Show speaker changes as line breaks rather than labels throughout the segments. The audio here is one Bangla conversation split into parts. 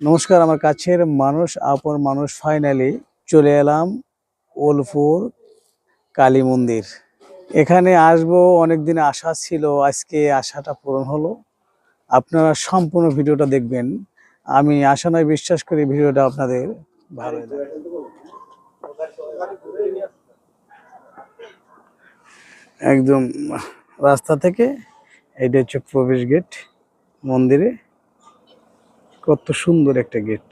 নমস্কার, আমার কাছের মানুষ, আপন মানুষ, ফাইনালি চলে এলাম ওলপুর কালী মন্দির। এখানে আসবো অনেকদিন আশা ছিল, আজকে আশাটা পূরণ হলো। আপনারা সম্পূর্ণ ভিডিওটা দেখবেন। আমি আশা নয় বিশ্বাস করি ভিডিওটা আপনাদের ভালো লাগবে। একদম রাস্তা থেকে এটা হচ্ছে প্রবেশ গেট মন্দিরে। কত সুন্দর একটা গেট।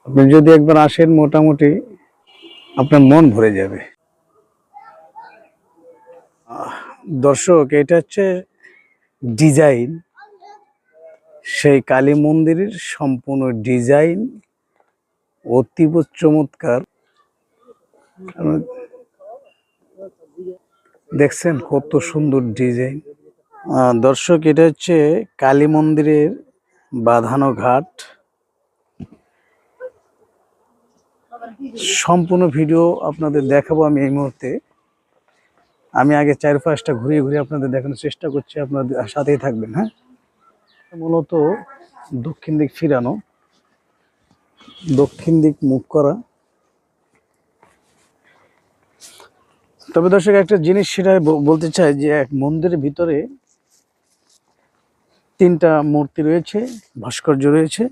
আপনি যদি একবার আসেন মোটামুটি আপনার মন ভরে যাবে। দর্শক, এটা হচ্ছে ডিজাইন, সেই কালী মন্দিরের সম্পূর্ণ ডিজাইন অতীব চমৎকার। দেখছেন কত সুন্দর ডিজাইন। দর্শক, এটা হচ্ছে কালী মন্দিরের বাঁধানো ঘাট। সম্পূর্ণ ভিডিও আপনাদের দেখাবো আমি এই মুহূর্তে। আমি আগে 4-5টা ঘুরিয়ে ঘুরিয়ে আপনাদের দেখানোর চেষ্টা করছি, আপনাদের সাথেই থাকবেন। হ্যাঁ, মূলত দক্ষিণ দিক ফিরানো, দক্ষিণ দিক মুখ করা। তবে দর্শক, একটা জিনিস সেটা বলতে চাই যে এক মন্দিরের ভিতরে 3টা মূর্তি রয়েছে, ভাস্কর্য রয়েছে।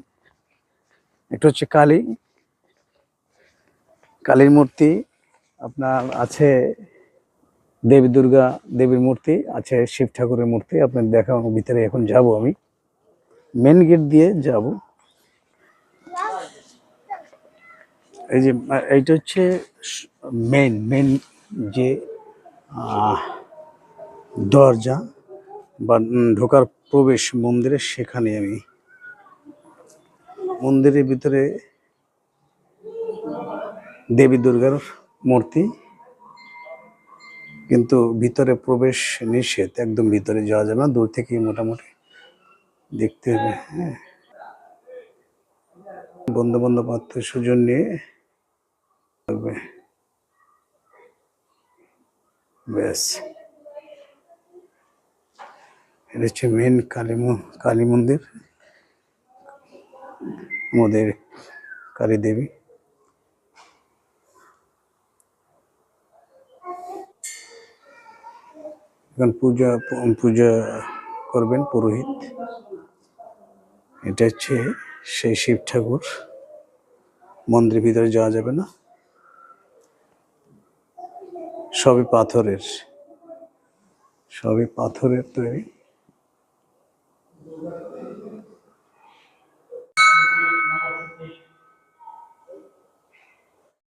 একটা হচ্ছে কালীর মূর্তি, আপনার আছে দেবী দুর্গা দেবীর মূর্তি, আছে শিব ঠাকুরের মূর্তি। আপনার দেখানোর ভিতরে এখন যাব, আমি মেন গেট দিয়ে যাব। এই যে এইটা হচ্ছে মেন যে দরজা বা ঢোকার প্রবেশ মন্দিরে, সেখানে আমি মন্দিরের ভিতরে দেবী দুর্গার মূর্তি, কিন্তু ভিতরে প্রবেশ নিষেধ, একদম ভিতরে যাওয়া যাবে না, দূর থেকেই মোটামুটি দেখতে হবে। হ্যাঁ, বন্ধু বান্ধব আত্মীয় স্বজন নিয়ে থাকবে, ব্যাস। এটা হচ্ছে মেন কালী মন্দির, আমাদের কালী দেবী। এখন পূজা করবেন পুরোহিত। এটা হচ্ছে সেই শিব ঠাকুর। মন্দিরের ভিতরে যাওয়া যাবে না, সবই পাথরের তৈরি।